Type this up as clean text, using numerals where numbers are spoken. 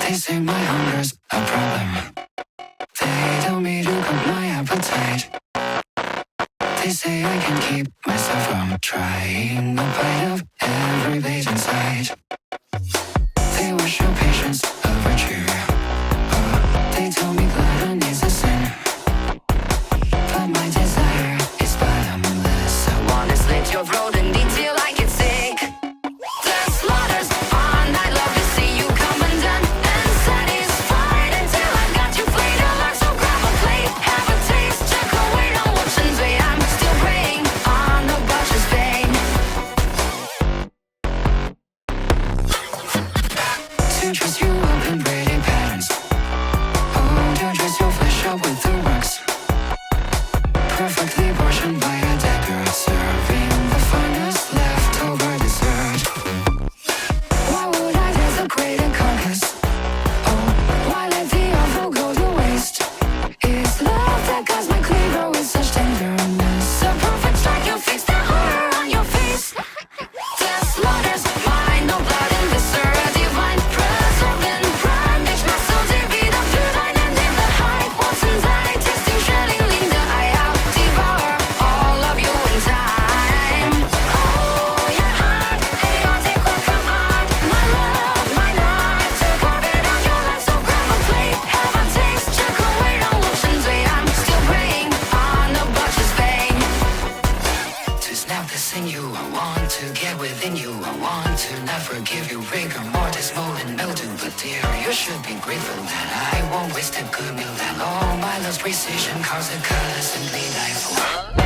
They say my hunger's a problem. They tell me to cut my appetite. They say I can keep myself from trying a bite of every bait in sight. They wish your patience a virtue. They tell me gluttony's a sin. But my desire is bottomless. I wanna slit your throat and eat till I get sick. The slaughter's on, I'd love to see you come undone and satisfied until I've got you flayed alive. So grab a plate, have a taste, check away, don't watch and wait. I'm still preying on the butcher's vein. To dress you up in pretty patterns. Oh, to dress your flesh up with the works. Perfectly portioned by a decker, serving the finest leftover dessert. Why would I desecrate a carcass? Oh, why let the offal go to waste? It's love that guides my cleaver with such tenderness. A perfect strike, you fix the horror on your face. The slaughter's mine, no blood and viscera divine. Preserved in prime, ich muscle divina für deinen in the high. Once in thy tasting, shedding Linda, I'll devour all of you in time. Oh, your heart, hey, I'll take what come on. My love, my life, to carve it on your life. So grab a plate, have a taste, check away, don't watch and wait. I'm still preying on the butcher's vein. To snap this in you, I want to get within you. I want to not forgive you, rigor mortis, mold and mildew. But dear, you should be grateful that I won't waste a good meal. That all my love's precision carves a color simply life.